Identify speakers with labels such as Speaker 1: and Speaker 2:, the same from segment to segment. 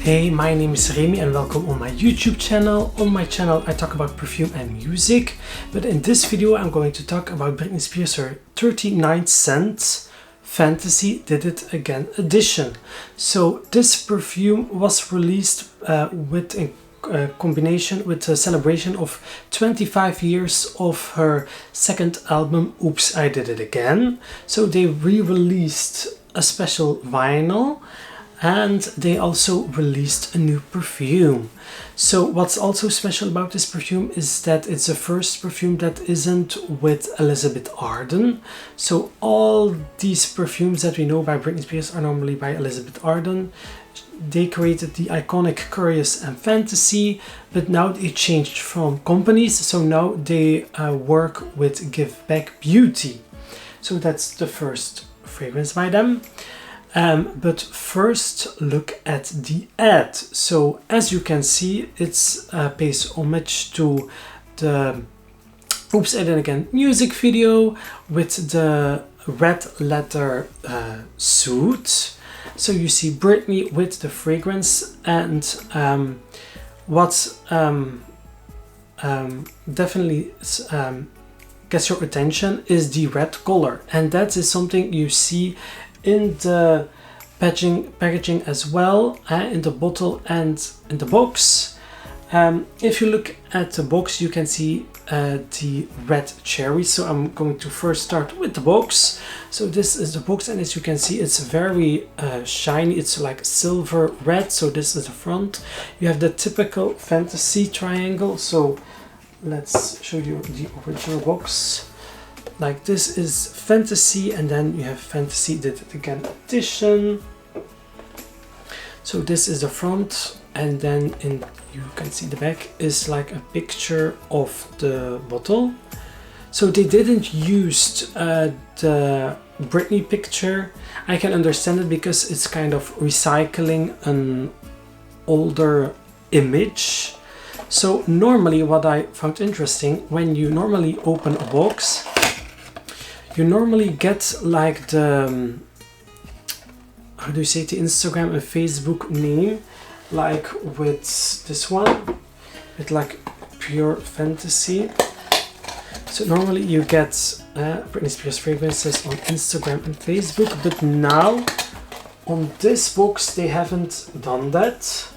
Speaker 1: Hey, my name is Rémi and welcome on my YouTube channel. On my channel I talk about perfume and music, but in this video I'm going to talk about Britney Spears' 39 Cent Fantasy Did It Again edition. So this perfume was released with a combination with a celebration of 25 years of her second album, Oops, I Did It Again. So they re-released a special vinyl and they also released a new perfume. So what's also special about this perfume is that it's the first perfume that isn't with Elizabeth Arden. So all these perfumes that we know by Britney Spears are normally by Elizabeth Arden. They created the iconic Curious and Fantasy, but now they changed from companies, so now they work with Give Back Beauty. So that's the first fragrance by them. But first look at the ad. So as you can see, it's pays homage to the Oops, I Did It Again music video with the red leather suit. So you see Britney with the fragrance, and what definitely gets your attention is the red color, and that is something you see in the packaging as well, in the bottle and in the box. If you look at the box, you can see the red cherry. So I'm going to first start with the box. So this is the box, and as you can see, it's very shiny. It's like silver red. So this is the front. You have the typical fantasy triangle. So let's show you the original box. Like this is fantasy, and then you have Fantasy Did It Again edition. So this is the front, and then you can see the back is like a picture of the bottle. So they didn't use the Britney picture. I can understand it because it's kind of recycling an older image. So normally what I found interesting, when you normally open a box, you normally get like the, how do you say, the Instagram and Facebook name, like with this one, with like Pure Fantasy. So normally you get Britney Spears fragrances on Instagram and Facebook, but now on this box they haven't done that.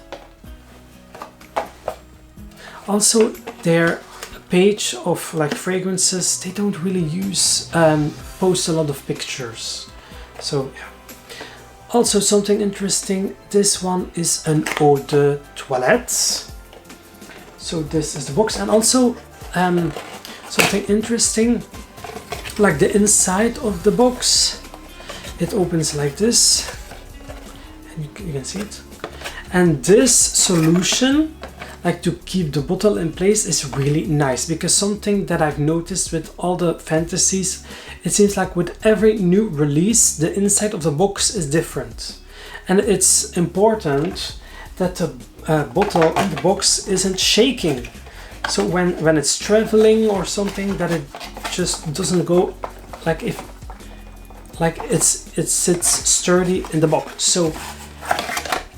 Speaker 1: Also, their page of like fragrances, they don't really use post a lot of pictures. So yeah. Also something interesting, this one is an eau de toilette. So this is the box, and also something interesting, like the inside of the box, it opens like this, and you can see it. And this solution, like to keep the bottle in place, is really nice, because something that I've noticed with all the fantasies, it seems like with every new release the inside of the box is different, and it's important that the bottle and the box isn't shaking. So when it's traveling or something, that it just doesn't go like it sits sturdy in the box. So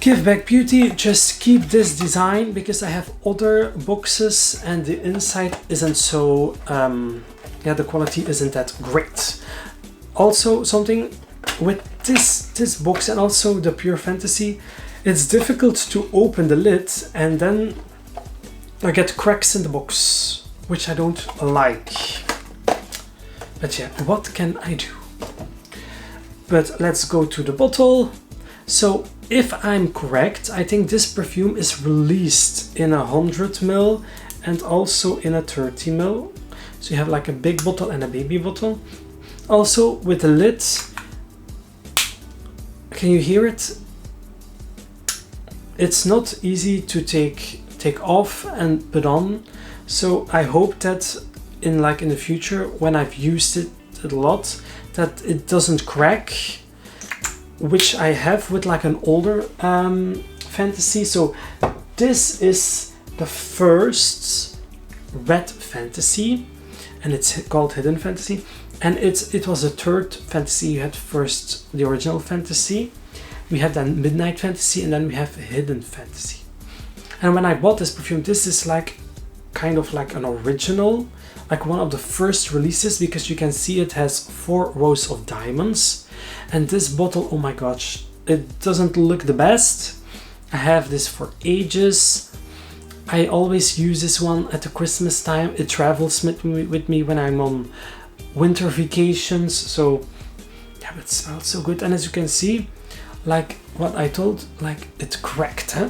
Speaker 1: Give Back Beauty, just keep this design, because I have other boxes and the inside isn't so, the quality isn't that great. Also something with this box and also the Pure Fantasy, it's difficult to open the lid, and then I get cracks in the box, which I don't like. But yeah, what can I do? But let's go to the bottle. So if I'm correct, I think this perfume is released in 100 ml and also in a 30 ml. So you have like a big bottle and a baby bottle. Also with the lid, can you hear it? It's not easy to take off and put on. So I hope that in the future, when I've used it a lot, that it doesn't crack, which I have with like an older fantasy. So this is the first red fantasy, and it's called Hidden Fantasy, and it was the third fantasy. You had first the original fantasy, we have then Midnight Fantasy, and then we have Hidden Fantasy. And when I bought this perfume, this is like kind of like an original, like one of the first releases, because you can see it has 4 rows of diamonds. And this bottle, oh my gosh, it doesn't look the best. I have this for ages. I always use this one at the Christmas time. It travels with me when I'm on winter vacations. So yeah, it smells so good. And as you can see, like what I told, like it cracked, huh?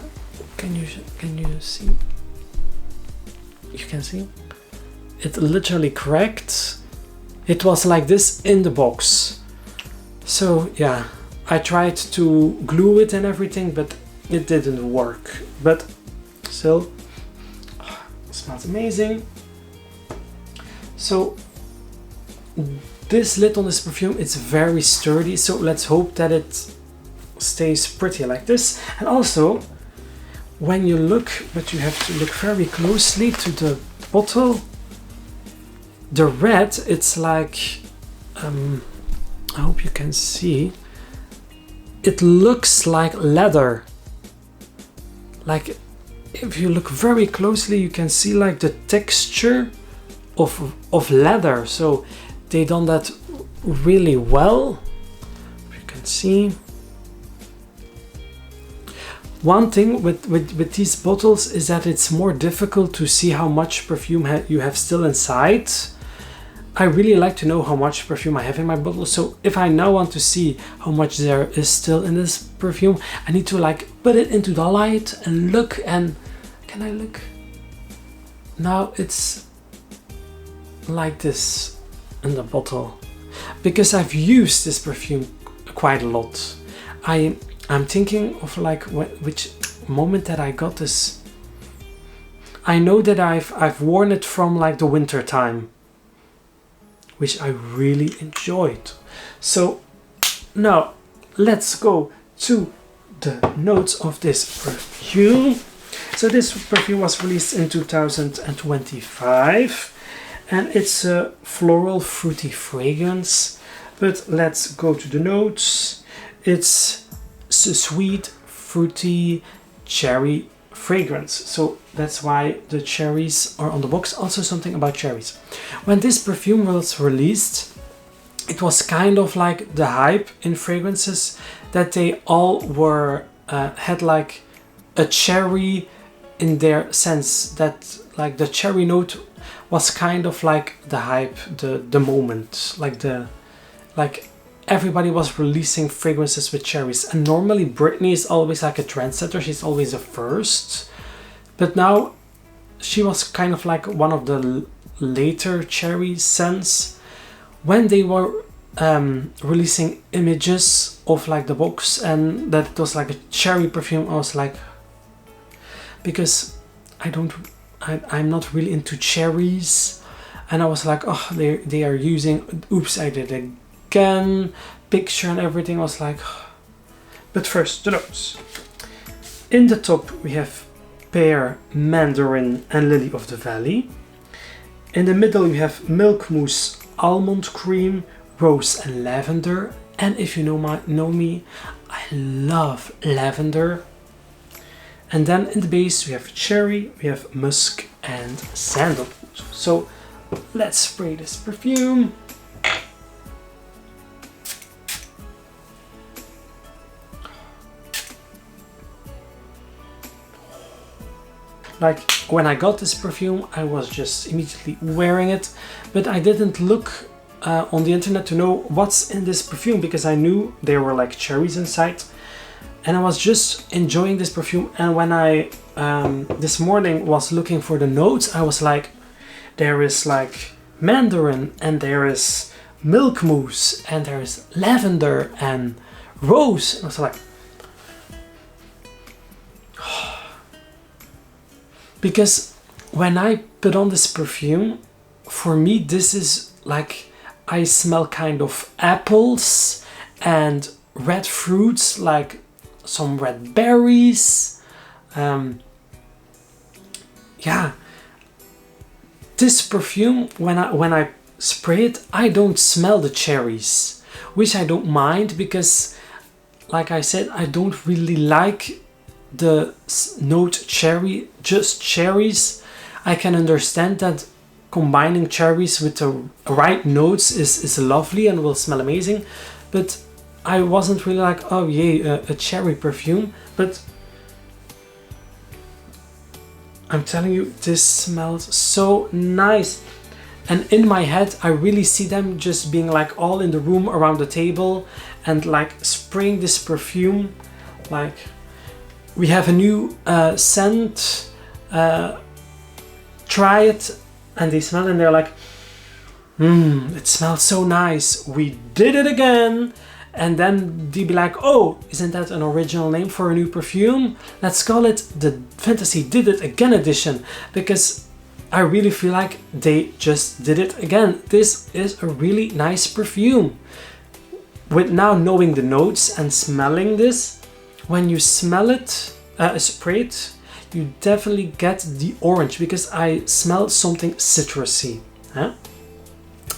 Speaker 1: Can you see? You can see? It literally cracked. It was like this in the box. So yeah, I tried to glue it and everything, but it didn't work. But still, it smells amazing. So this lid on this perfume, it's very sturdy. So let's hope that it stays pretty like this. And also, when you look, but you have to look very closely to the bottle, the red, it's like, I hope you can see, it looks like leather. Like if you look very closely, you can see like the texture of leather. So they done that really well. You can see. One thing with these bottles is that it's more difficult to see how much perfume you have still inside. I really like to know how much perfume I have in my bottle. So if I now want to see how much there is still in this perfume, I need to like put it into the light and look. And can I look? Now it's like this in the bottle, because I've used this perfume quite a lot. I'm thinking of like which moment that I got this. I know that I've worn it from like the winter time, which I really enjoyed. So now let's go to the notes of this perfume. So this perfume was released in 2025 and it's a floral fruity fragrance. But let's go to the notes. It's sweet, fruity, cherry fragrance. So that's why the cherries are on the box. Also something about cherries. When this perfume was released, it was kind of like the hype in fragrances that they all were had like a cherry in their sense, that like the cherry note was kind of like the hype, the moment, like everybody was releasing fragrances with cherries. And normally Britney is always like a trendsetter, she's always the first. But now she was kind of like one of the later cherry scents. When they were releasing images of like the box and that it was like a cherry perfume, I was like, because I'm not really into cherries, and I was like, oh, they are using, oops, I did it again, picture and everything. I was like, but first the notes. In the top we have pear, mandarin and lily of the valley. In the middle we have milk mousse, almond cream, rose and lavender. And if you know me, I love lavender. And then in the base we have cherry, we have musk and sandalwood. So let's spray this perfume. Like when I got this perfume, I was just immediately wearing it, but I didn't look on the internet to know what's in this perfume, because I knew there were like cherries inside. And I was just enjoying this perfume. And when I this morning was looking for the notes, I was like, there is like mandarin and there is milk mousse and there is lavender and rose. And I was like, because when I put on this perfume, for me this is like, I smell kind of apples and red fruits, like some red berries. Yeah, this perfume, when I spray it, I don't smell the cherries, which I don't mind, because like I said, I don't really like the note cherry, just cherries. I can understand that combining cherries with the right notes is lovely and will smell amazing, but I wasn't really like, oh yay, a cherry perfume. But I'm telling you, this smells so nice. And in my head, I really see them just being like all in the room around the table and like spraying this perfume. Like, we have a new scent, try it, and they smell and they're like, it smells so nice, we did it again. And then they'd be like, oh, isn't that an original name for a new perfume? Let's call it the Fantasy Did It Again edition, because I really feel like they just did it again. This is a really nice perfume. With now knowing the notes and smelling this, when you smell it, spray it, you definitely get the orange, because I smell something citrusy. Huh?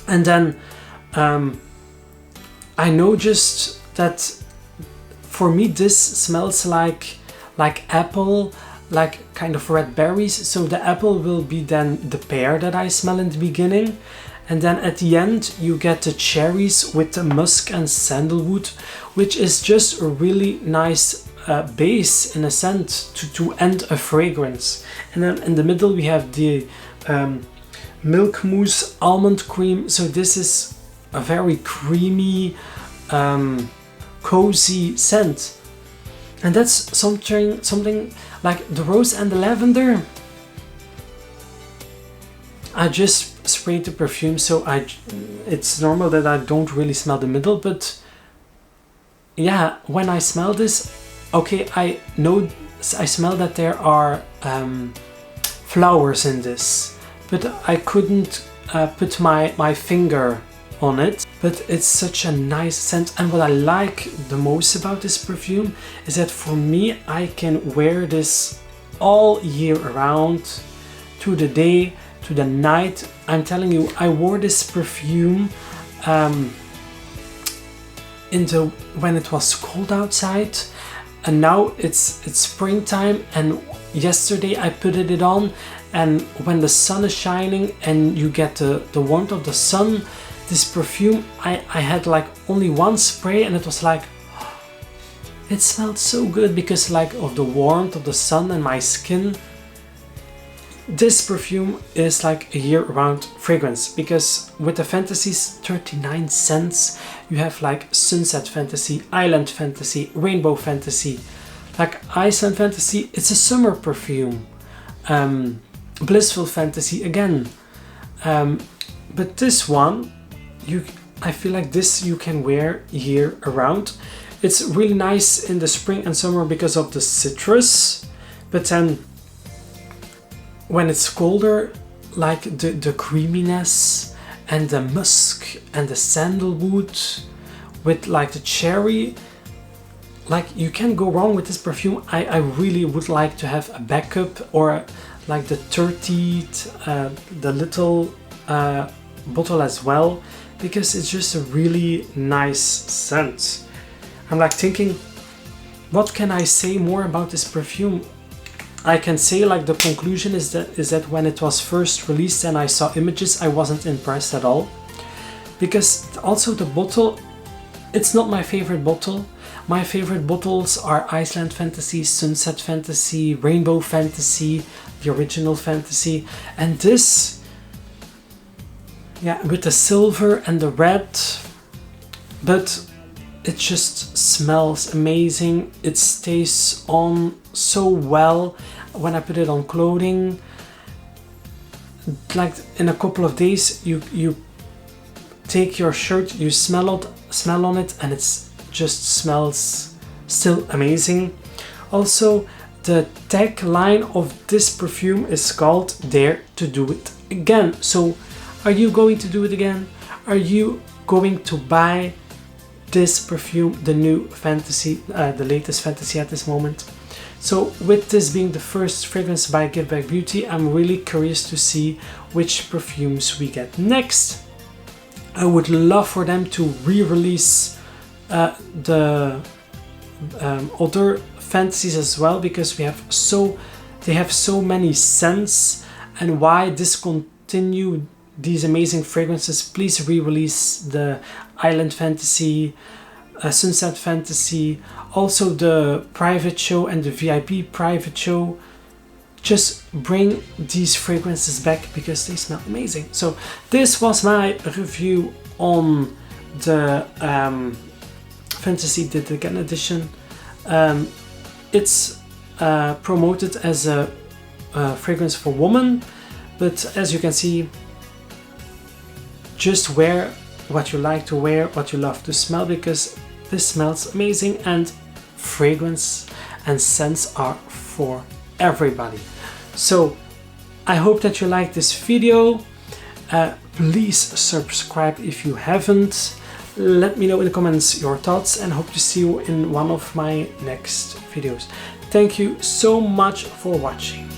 Speaker 1: And then I know just that for me this smells like apple, like kind of red berries. So the apple will be then the pear that I smell in the beginning. And then at the end you get the cherries with the musk and sandalwood, which is just a really nice base in a scent to end a fragrance. And then in the middle we have the milk mousse almond cream. So this is a very creamy, cozy scent. And that's something like the rose and the lavender. I just sprayed the perfume, so it's normal that I don't really smell the middle, but yeah, when I smell this, okay, I smell that there are flowers in this, but I couldn't put my finger on it. But it's such a nice scent, and what I like the most about this perfume is that for me, I can wear this all year around, to the day, to the night. I'm telling you, I wore this perfume when it was cold outside, and now it's springtime, and yesterday I put it on, and when the sun is shining and you get the warmth of the sun, this perfume, I had like only one spray, and it was like, it smelled so good because like of the warmth of the sun and my skin. This perfume is like a year-round fragrance, because with the fantasies, 39 scents, you have like Sunset Fantasy, Island Fantasy, Rainbow Fantasy. Like Iceland Fantasy, it's a summer perfume. Blissful Fantasy again. But this one, I feel like this you can wear year around. It's really nice in the spring and summer because of the citrus, but then when it's colder, like the creaminess and the musk and the sandalwood with like the cherry, like you can't go wrong with this perfume. I really would like to have a backup, or like the 30th, the little bottle as well, because it's just a really nice scent. I'm like thinking, what can I say more about this perfume? I can say like the conclusion is that when it was first released and I saw images, I wasn't impressed at all. Because also the bottle, it's not my favorite bottle. My favorite bottles are Iceland Fantasy, Sunset Fantasy, Rainbow Fantasy, the original Fantasy, and this, yeah, with the silver and the red, but it just smells amazing. It stays on so well when I put it on clothing. Like in a couple of days, you take your shirt, you smell on it, and it's just smells still amazing. Also, the tagline of this perfume is called Dare to Do It Again. So, are you going to do it again? Are you going to buy this perfume, the new Fantasy, the latest Fantasy at this moment? So with this being the first fragrance by Give Back Beauty, I'm really curious to see which perfumes we get next. I would love for them to re-release the other fantasies as well, because they have so many scents. And why discontinue these amazing fragrances? Please re-release the Island Fantasy, Sunset Fantasy, also the private show and the VIP private show. Just bring these fragrances back because they smell amazing. So this was my review on the Fantasydiditagainedition. It's promoted as a fragrance for women, but as you can see, just wear what you like to wear, what you love to smell, because this smells amazing, and fragrance and scents are for everybody. So I hope that you liked this video. Please subscribe if you haven't. Let me know in the comments your thoughts, and hope to see you in one of my next videos. Thank you so much for watching.